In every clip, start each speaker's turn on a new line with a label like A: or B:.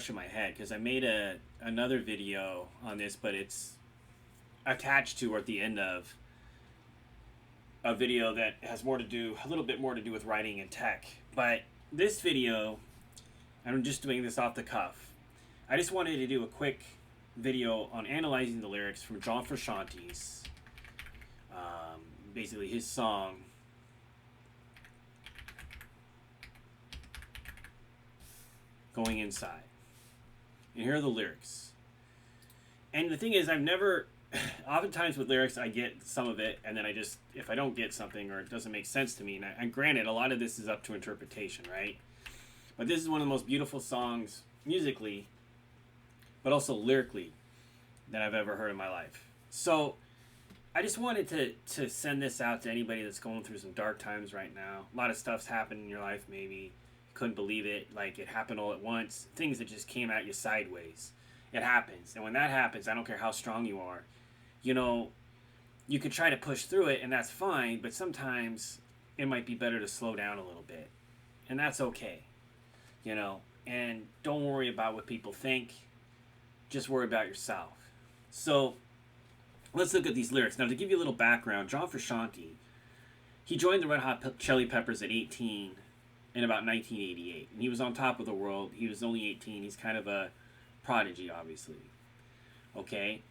A: In my head because I made another video on this, but it's attached to or at the end of a video that has a little bit more to do with writing and tech. But this video, I'm just doing this off the cuff. I just wanted to do a quick video on analyzing the lyrics from John Frusciante's, basically his song Going Inside. And here are the lyrics. And the thing is, oftentimes with lyrics, I get some of it, and then if I don't get something or it doesn't make sense to me, and granted, a lot of this is up to interpretation, right? But this is one of the most beautiful songs musically, but also lyrically, that I've ever heard in my life. So I just wanted to send this out to anybody that's going through some dark times right now. A lot of stuff's happened in your life, maybe. Couldn't believe it, like it happened all at once. Things that just came at you sideways. It happens. And when that happens, I don't care how strong you are. You could try to push through it, and that's fine, but sometimes it might be better to slow down a little bit. And that's okay. And don't worry about what people think. Just worry about yourself. So let's look at these lyrics. Now, to give you a little background, John Frusciante, he joined the Red Hot Chili Peppers at 18 in about 1988. And he was on top of the world. He was only 18. He's kind of a prodigy, obviously. Okay?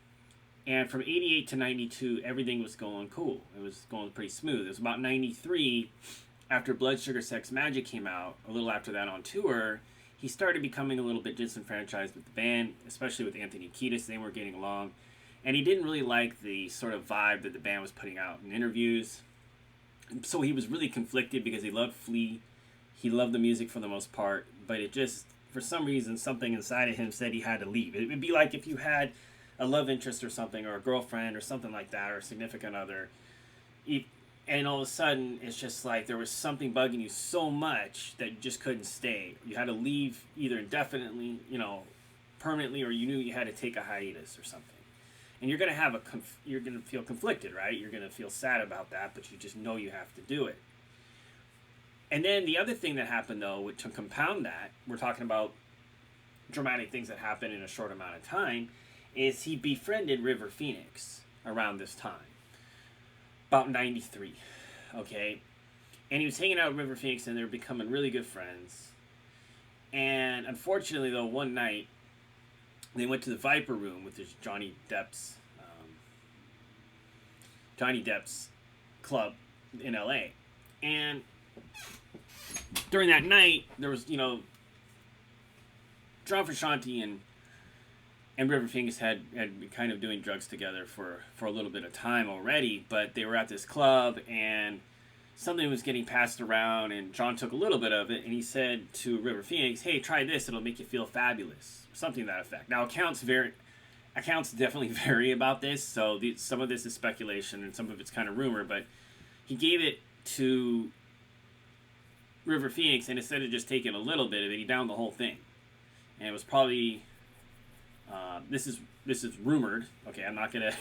A: And from 88 to 92, everything was going cool. It was going pretty smooth. It was about 93, after Blood Sugar Sex Magic came out, a little after that on tour, he started becoming a little bit disenfranchised with the band, especially with Anthony Kiedis. They weren't getting along. And he didn't really like the sort of vibe that the band was putting out in interviews. So he was really conflicted because he loved Flea. He loved the music for the most part. But it just, for some reason, something inside of him said he had to leave. It would be like if you had a love interest or something, or a girlfriend or something like that, or a significant other. And all of a sudden, it's just like there was something bugging you so much that you just couldn't stay. You had to leave either indefinitely, permanently, or you knew you had to take a hiatus or something. And you're gonna you're gonna feel conflicted, right? You're gonna feel sad about that, but you just know you have to do it. And then the other thing that happened, though, to compound that, we're talking about dramatic things that happen in a short amount of time, is he befriended River Phoenix around this time. About 93, okay? And he was hanging out with River Phoenix, and they were becoming really good friends. And unfortunately, though, one night, they went to the Viper Room, which is Johnny Depp's club in L.A. And during that night, there was, John Frusciante and River Phoenix had been kind of doing drugs together for a little bit of time already, but they were at this club, and something was getting passed around, and John took a little bit of it, and he said to River Phoenix, hey, try this, it'll make you feel fabulous. Something to that effect. Now, accounts definitely vary about this, so some of this is speculation, and some of it's kind of rumor, but he gave it to River Phoenix, and instead of just taking a little bit of it, he downed the whole thing. And it was probably... this is rumored. Okay, I'm not gonna.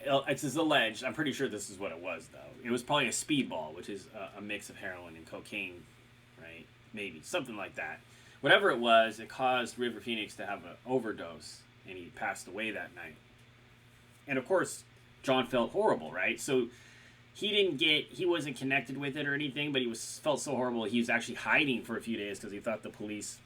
A: It's just alleged. I'm pretty sure this is what it was, though. It was probably a speedball, which is a mix of heroin and cocaine, right? Maybe something like that. Whatever it was, it caused River Phoenix to have an overdose, and he passed away that night. And of course, John felt horrible, right? So he wasn't connected with it or anything, but felt so horrible. He was actually hiding for a few days because he thought the police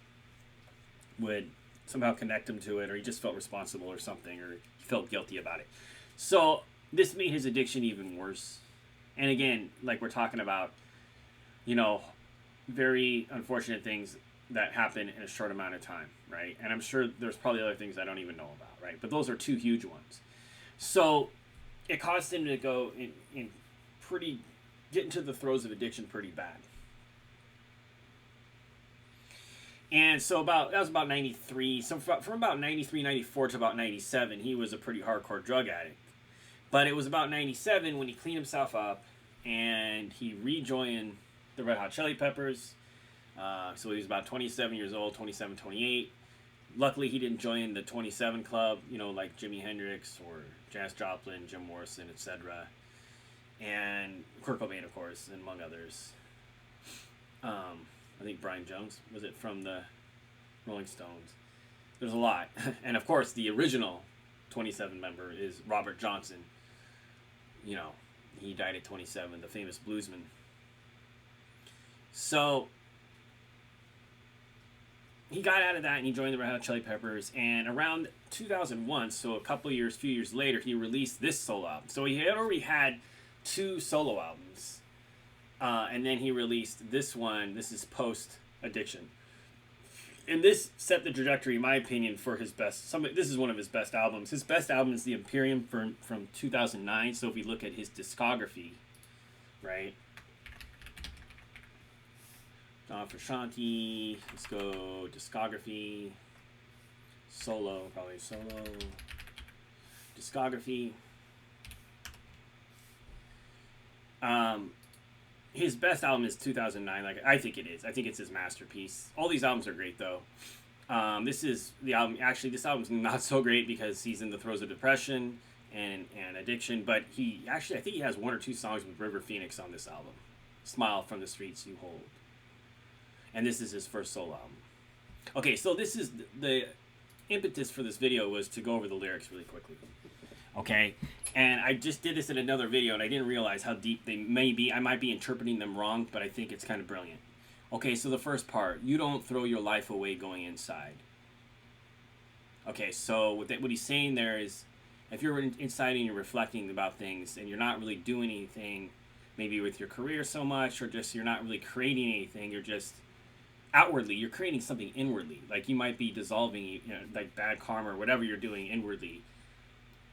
A: would somehow connect him to it, or he just felt responsible or something, or he felt guilty about it. So this made his addiction even worse. And again, like we're talking about, very unfortunate things that happen in a short amount of time, right? And I'm sure there's probably other things I don't even know about, right? But those are two huge ones. So it caused him to go get into the throes of addiction pretty bad. And so that was about 93. So from about 93, 94 to about 97, he was a pretty hardcore drug addict. But it was about 97 when he cleaned himself up and he rejoined the Red Hot Chili Peppers. So he was about 27 years old, 27, 28. Luckily, he didn't join the 27 club, like Jimi Hendrix or Janis Joplin, Jim Morrison, etc. And Kurt Cobain, of course, and among others. I think Brian Jones, was it from the Rolling Stones? There's a lot. And of course, the original 27 member is Robert Johnson. You know, he died at 27, the famous bluesman. So he got out of that and he joined the Red Hot Chili Peppers. And around 2001, so a few years later, he released this solo album. So he had already had 2 solo albums. And then he released this one. This is Post Addiction. And this set the trajectory, in my opinion, for his best. This is one of his best albums. His best album is The Imperium from 2009. So if we look at his discography, right? John Frusciante. Let's go discography. Solo, probably solo. Discography. His best album is 2009. Like, I think it is. I think it's his masterpiece. All these albums are great, though. This is the album. Actually, this album's not so great because he's in the throes of depression and addiction. But I think he has 1 or 2 songs with River Phoenix on this album. Smile from the Streets You Hold. And this is his first solo album. Okay, so this is the impetus for this video was to go over the lyrics really quickly. Okay, and I just did this in another video, and I didn't realize how deep they may be. I might be interpreting them wrong, but I think it's kind of brilliant. Okay, so the first part, you don't throw your life away going inside. Okay, so what he's saying there is, if you're inside and you're reflecting about things, and you're not really doing anything, maybe with your career so much, or just you're not really creating anything, you're just outwardly, you're creating something inwardly. Like you might be dissolving, like bad karma or whatever you're doing inwardly.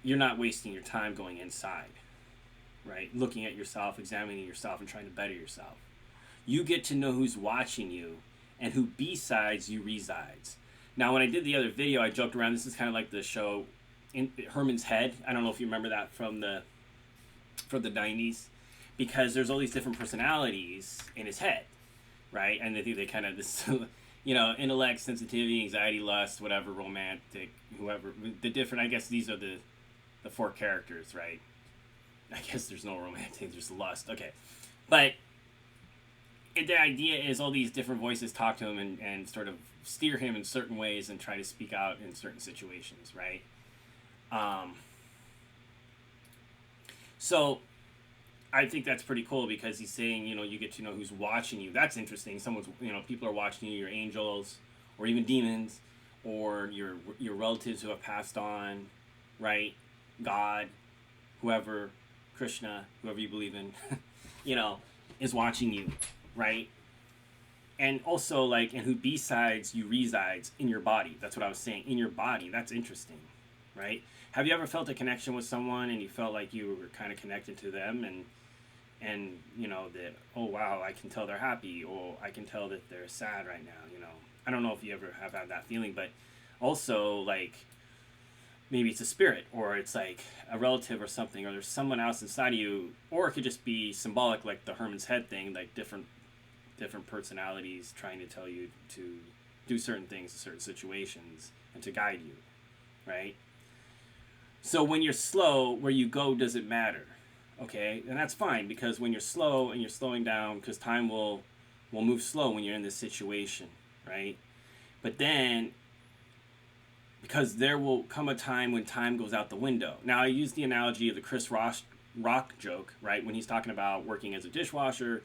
A: You're not wasting your time going inside, right? Looking at yourself, examining yourself, and trying to better yourself. You get to know who's watching you and who besides you resides. Now, when I did the other video, I joked around. This is kind of like the show in Herman's Head. I don't know if you remember that from the 90s, because there's all these different personalities in his head, right? And I think they kind of this, intellect, sensitivity, anxiety, lust, whatever, romantic, whoever. The different. I guess these are the 4 characters, right? I guess there's no romantic, there's lust. Okay. But the idea is all these different voices talk to him and sort of steer him in certain ways and try to speak out in certain situations, right? So I think that's pretty cool because he's saying, you get to know who's watching you. That's interesting. People are watching you, your angels, or even demons, or your relatives who have passed on, right? God, whoever, Krishna, whoever you believe in, is watching you, right? And also, and who besides you resides in your body. That's what I was saying, in your body. That's interesting, right? Have you ever felt a connection with someone and you felt like you were kind of connected to them and that, oh, wow, I can tell they're happy, or I can tell that they're sad right now, I don't know if you ever have had that feeling, but also, maybe it's a spirit, or it's like a relative or something, or there's someone else inside of you, or it could just be symbolic, like the Herman's Head thing, like different personalities trying to tell you to do certain things in certain situations and to guide you, right? So when you're slow, where you go doesn't matter, okay? And that's fine, because when you're slow and you're slowing down, because time will move slow when you're in this situation, right? But then, because there will come a time when time goes out the window. Now, I use the analogy of the Chris Rock joke, right? When he's talking about working as a dishwasher,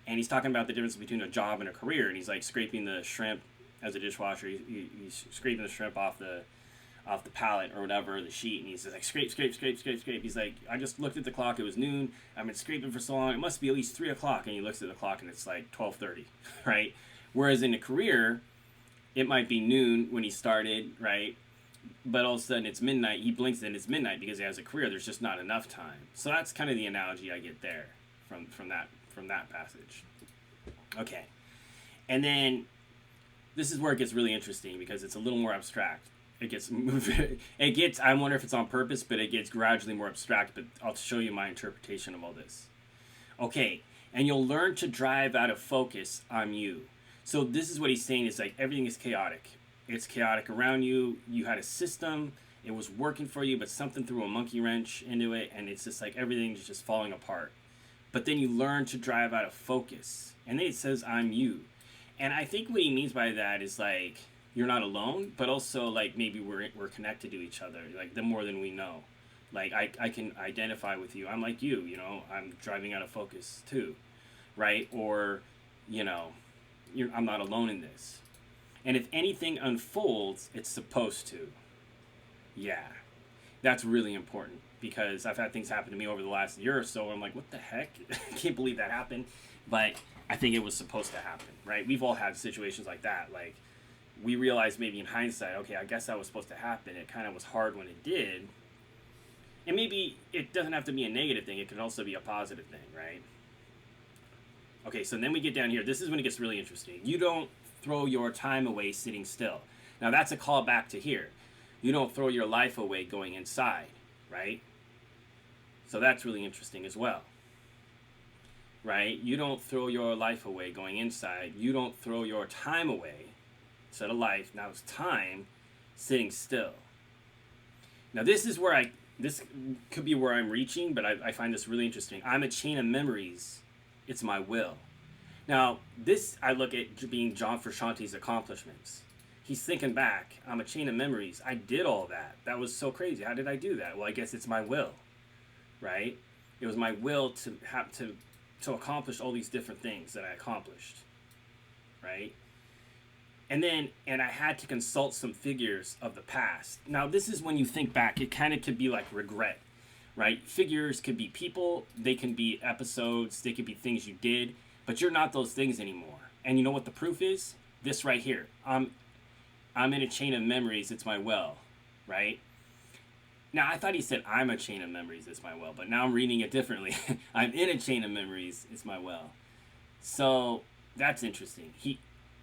A: and he's talking about the difference between a job and a career, and he's like scraping the shrimp as a dishwasher. He's scraping the shrimp off the pallet or whatever, the sheet, and he's like, scrape. He's like, I just looked at the clock, it was noon, I've been scraping for so long, it must be at least 3 o'clock, and he looks at the clock and it's like 12:30, right? Whereas in a career, it might be noon when he started, right? But all of a sudden it's midnight, he blinks and it's midnight because he has a career, there's just not enough time. So that's kind of the analogy I get there from that passage. Okay. And then this is where it gets really interesting because it's a little more abstract. I wonder if it's on purpose, but it gets gradually more abstract, but I'll show you my interpretation of all this. Okay, and you'll learn to drive out of focus on you. So this is what he's saying, is like everything is chaotic. It's chaotic around you. You had a system, it was working for you, but something threw a monkey wrench into it, and it's just like everything's just falling apart. But then you learn to drive out of focus. And then it says, I'm you. And I think what he means by that is like, you're not alone, but also like maybe we're connected to each other, like the more than we know. Like I can identify with you. I'm like you, you know, I'm driving out of focus too, right? Or, you know, I'm not alone in this. And if anything unfolds, it's supposed to. Yeah. That's really important because I've had things happen to me over the last year or so. I'm like, what the heck? I can't believe that happened. But I think it was supposed to happen, right? We've all had situations like that. Like, we realized maybe in hindsight, okay, I guess that was supposed to happen. It kind of was hard when it did. And maybe it doesn't have to be a negative thing. It can also be a positive thing, right? Okay, so then we get down here. This is when it gets really interesting. You don't throw your time away sitting still. Now, that's a call back to here. You don't throw your life away going inside, right? So that's really interesting as well, right? You don't throw your life away going inside. You don't throw your time away, instead of life, now it's time, sitting still. Now this is where this could be where I'm reaching, but I find this really interesting. I'm a chain of memories. It's my will. Now, this I look at being John Frusciante's accomplishments. He's thinking back, I'm a chain of memories. I did all that. That was so crazy. How did I do that? Well, I guess it's my will, right? It was my will to have to accomplish all these different things that I accomplished, right? And I had to consult some figures of the past. Now, this is when you think back, it kind of could be like regret, right? Figures could be people, they can be episodes, they could be things you did, but you're not those things anymore. And you know what the proof is? This right here. I'm in a chain of memories, it's my will, right? Now, I thought he said I'm a chain of memories, it's my will, but now I'm reading it differently. I'm in a chain of memories, it's my will. So that's interesting.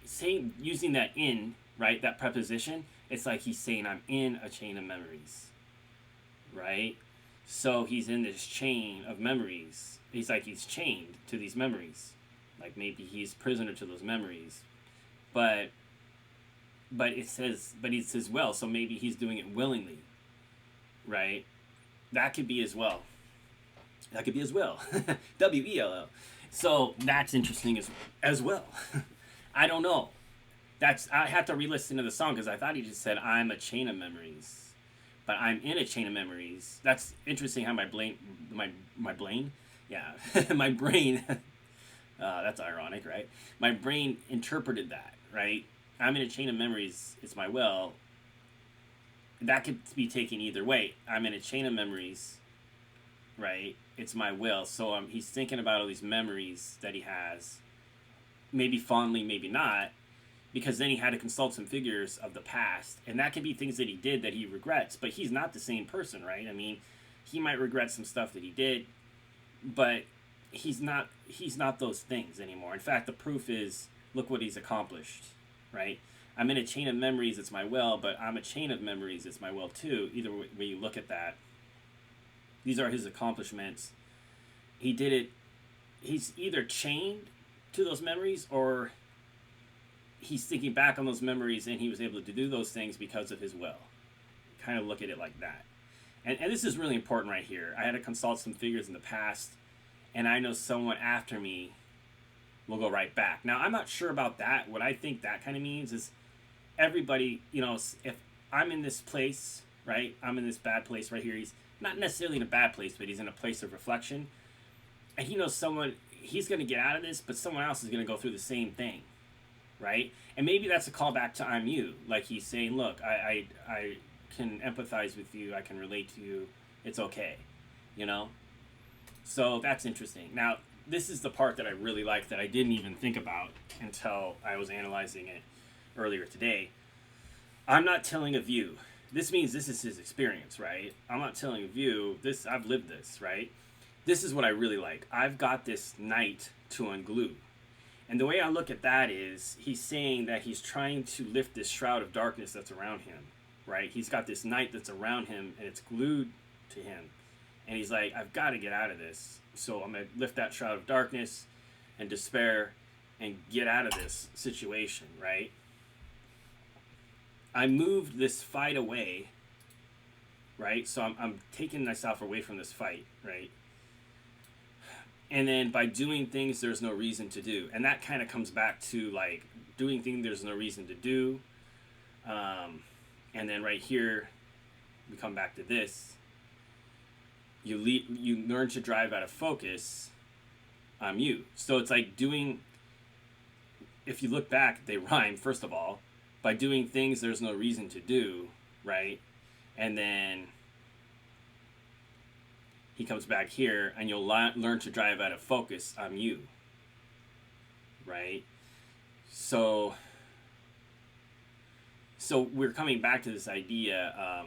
A: Saying, using that in, right, that preposition, it's like he's saying I'm in a chain of memories, right? So he's in this chain of memories. He's like he's chained to these memories. Like maybe he's prisoner to those memories. But it says, but he says, well, so maybe he's doing it willingly, right? That could be as well. That could be as well. WELL. So that's interesting as well. I don't know. I have to re-listen to the song because I thought he just said I'm a chain of memories, but I'm in a chain of memories. That's interesting how my brain, yeah, my brain. That's ironic, right? My brain interpreted that, right? I'm in a chain of memories. It's my will. That could be taken either way. I'm in a chain of memories, right? It's my will. So he's thinking about all these memories that he has. Maybe fondly, maybe not, because then he had to consult some figures of the past, and that could be things that he did that he regrets, but he's not the same person, right? I mean, he might regret some stuff that he did, but he's not those things anymore. In fact, the proof is, look what he's accomplished, right? I'm in a chain of memories, it's my will, but I'm a chain of memories, it's my will too. Either way you look at that, these are his accomplishments. He did it. He's either chained to those memories, or he's thinking back on those memories and he was able to do those things because of his will. Kind of look at it like that. And this is really important right here. I had to consult some figures in the past, and I know someone after me will go right back. Now, I'm not sure about that. What I think that kind of means is everybody, you know, if I'm in this place, right? I'm in this bad place right here. He's not necessarily in a bad place, but he's in a place of reflection. And he knows he's going to get out of this, but someone else is going to go through the same thing, right? And maybe that's a callback to I'm you. Like he's saying, look, I can empathize with you. I can relate to you. It's okay, you know? So that's interesting. Now, this is the part that I really like that I didn't even think about until I was analyzing it earlier today. I'm not telling of you. This means this is his experience, right? I'm not telling of you. I've lived this, right? This is what I really like. I've got this night to unglue. And the way I look at that is he's saying that he's trying to lift this shroud of darkness that's around him, right? He's got this night that's around him and it's glued to him. And he's like, I've got to get out of this. So I'm going to lift that shroud of darkness and despair and get out of this situation, right? I moved this fight away, right? So I'm taking myself away from this fight, right? And then by doing things there's no reason to do. And that kind of comes back to like doing things there's no reason to do. And then right here, we come back to this. You learn to drive out of focus. I'm you. So it's like doing. If you look back, they rhyme first of all. By doing things there's no reason to do, right? And then he comes back here, and you'll learn to drive out of focus. I'm you, right? So we're coming back to this idea.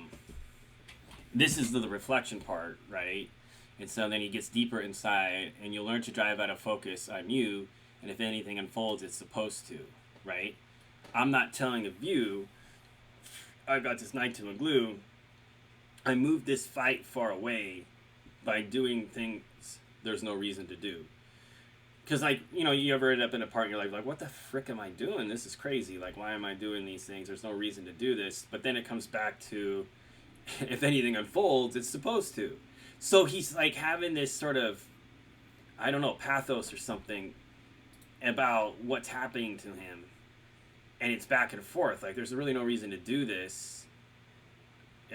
A: This is the reflection part, right? And so then he gets deeper inside, and you'll learn to drive out of focus. I'm you, and if anything unfolds, it's supposed to, right? I'm not telling a view. I've got this knife to a glue. I moved this fight far away by doing things there's no reason to do. Because, like, you know, you ever end up in a part and you're like, what the frick am I doing? This is crazy. Like, why am I doing these things? There's no reason to do this. But then it comes back to, if anything unfolds, it's supposed to. So he's, like, having this sort of, I don't know, pathos or something about what's happening to him. And it's back and forth. Like, there's really no reason to do this.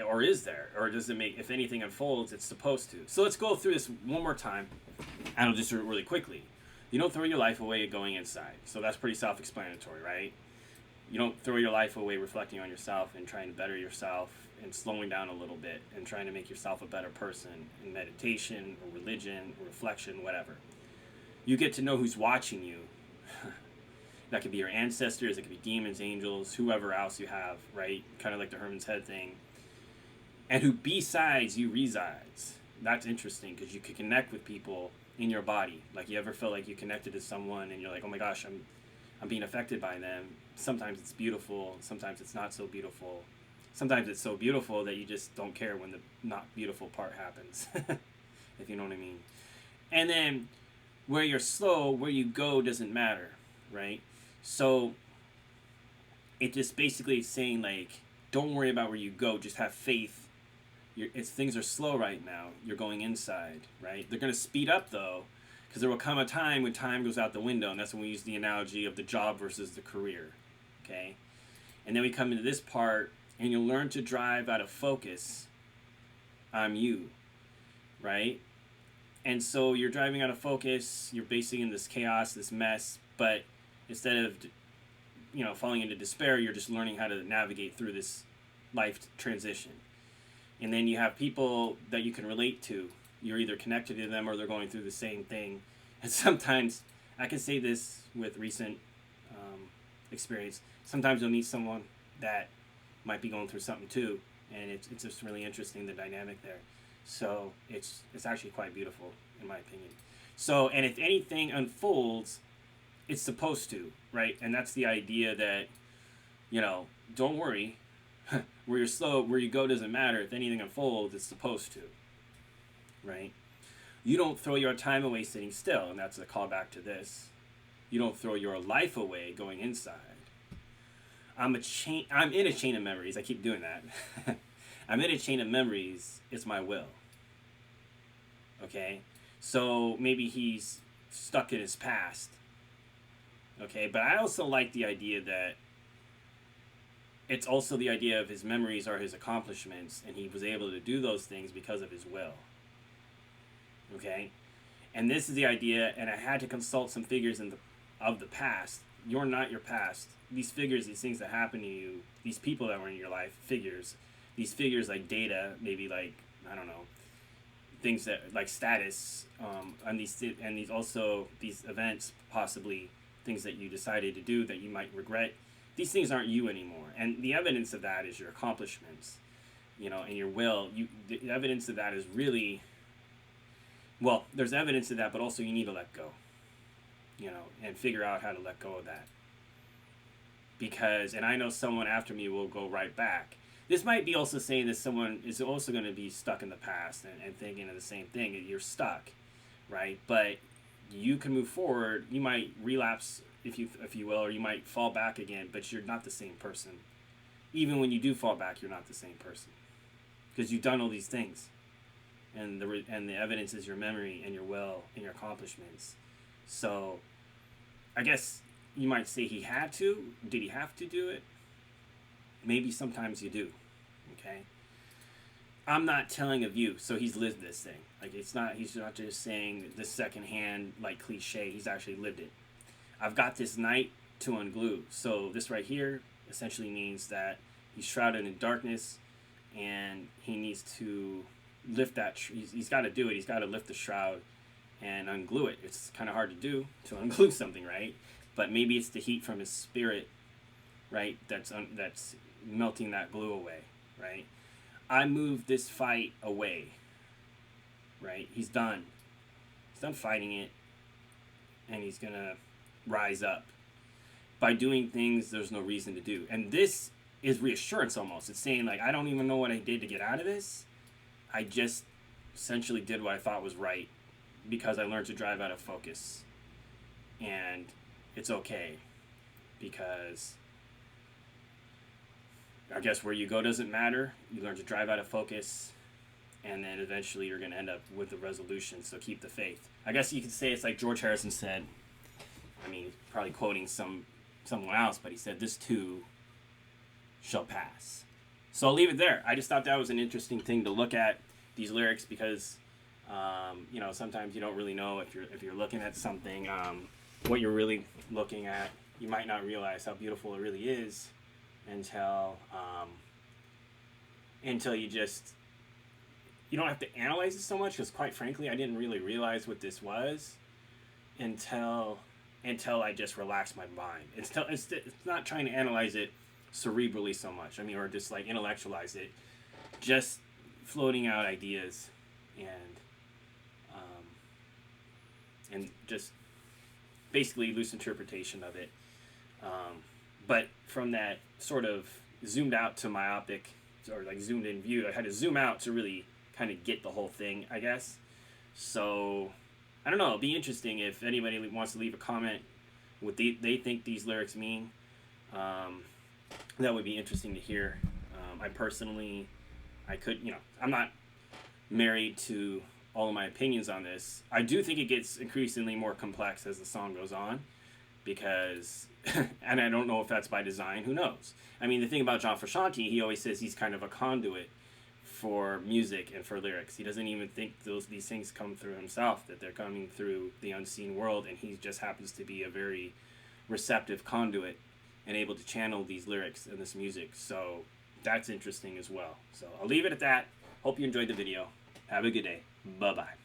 A: Or is there? Or does it make, if anything unfolds, it's supposed to? So let's go through this one more time. And I'll just do it really quickly. You don't throw your life away going inside. So that's pretty self-explanatory, right? You don't throw your life away reflecting on yourself and trying to better yourself and slowing down a little bit and trying to make yourself a better person in meditation or religion or reflection, whatever. You get to know who's watching you. That could be your ancestors, it could be demons, angels, whoever else you have, right? Kind of like the Herman's Head thing. And who besides you resides. That's interesting because you could connect with people in your body. Like, you ever feel like you connected to someone and you're like, oh my gosh, I'm being affected by them. Sometimes it's beautiful, sometimes it's not so beautiful. Sometimes it's so beautiful that you just don't care when the not beautiful part happens. If you know what I mean. And then where you're slow, where you go doesn't matter, right? So it just basically is saying, like, don't worry about where you go, just have faith. Things are slow right now. You're going inside, right? They're going to speed up, though, because there will come a time when time goes out the window, and that's when we use the analogy of the job versus the career, okay? And then we come into this part, and you'll learn to drive out of focus. I'm you, right? And so you're driving out of focus. You're basically in this chaos, this mess, but instead of, you know, falling into despair, you're just learning how to navigate through this life transition. And then you have people that you can relate to. You're either connected to them or they're going through the same thing. And sometimes, I can say this with recent experience, sometimes you'll meet someone that might be going through something too. And it's just really interesting, the dynamic there. So it's actually quite beautiful, in my opinion. So, and if anything unfolds, it's supposed to, right? And that's the idea that, you know, don't worry. Where you're slow, where you go doesn't matter. If anything unfolds, it's supposed to, right? You don't throw your time away sitting still, and that's a callback to this. You don't throw your life away going inside. I'm in a chain of memories. I keep doing that. I'm in a chain of memories. It's my will. Okay? So maybe he's stuck in his past. Okay? But I also like the idea that it's also the idea of his memories are his accomplishments, and he was able to do those things because of his will. Okay? And this is the idea, and I had to consult some figures of the past. You're not your past. These figures, these things that happen to you, these people that were in your life, figures, these figures like data, maybe like, I don't know, things that like status, and these also these events, possibly things that you decided to do that you might regret. These things aren't you anymore, and the evidence of that is your accomplishments, you know, and your will. The evidence of that is really, well, there's evidence of that, but also you need to let go, you know, and figure out how to let go of that. Because, and I know someone after me will go right back. This might be also saying that someone is also going to be stuck in the past and thinking of the same thing. You're stuck, right? But you can move forward. You might relapse, if you will, or you might fall back again, but you're not the same person. Even when you do fall back, you're not the same person. Because you've done all these things. And the evidence is your memory and your will and your accomplishments. So, I guess you might say he had to. Did he have to do it? maybe sometimes you do. Okay. I'm not telling a view, so he's lived this thing. Like he's not just saying this secondhand like cliche. He's actually lived it. I've got this night to unglue. So this right here essentially means that he's shrouded in darkness, and he needs to lift that. He's got to do it. He's got to lift the shroud and unglue it. It's kind of hard to do, to unglue something, right? But maybe it's the heat from his spirit, right? That's melting that glue away, right? I moved this fight away, right? He's done. He's done fighting it, and he's gonna rise up by doing things there's no reason to do. And this is reassurance almost. It's saying, like, I don't even know what I did to get out of this. I just essentially did what I thought was right because I learned to drive out of focus. And it's okay because I guess where you go doesn't matter. You learn to drive out of focus, and then eventually you're going to end up with a resolution. So keep the faith. I guess you could say it's like George Harrison said. I mean, probably quoting someone else, but he said, "This too shall pass." So I'll leave it there. I just thought that was an interesting thing to look at, these lyrics, because you know, sometimes you don't really know if you're looking at something, what you're really looking at. You might not realize how beautiful it really is until you don't have to analyze it so much, because quite frankly I didn't really realize what this was until I just relaxed my mind. It's not trying to analyze it cerebrally so much, I mean, or just like intellectualize it, just floating out ideas and just basically loose interpretation of it, but from that sort of zoomed out to myopic, or like zoomed in view, I had to zoom out to really kind of get the whole thing, I guess. So I don't know, it'll be interesting if anybody wants to leave a comment what they think these lyrics mean. That would be interesting to hear. I personally, I'm not married to all of my opinions on this. I do think it gets increasingly more complex as the song goes on, because and I don't know if that's by design, who knows. I mean, the thing about John Frusciante, he always says he's kind of a conduit for music and for lyrics. He doesn't even think these things come through himself, that they're coming through the unseen world, and he just happens to be a very receptive conduit and able to channel these lyrics and this music. So that's interesting as well. So I'll leave it at that. Hope you enjoyed the video. Have a good day. Bye-bye.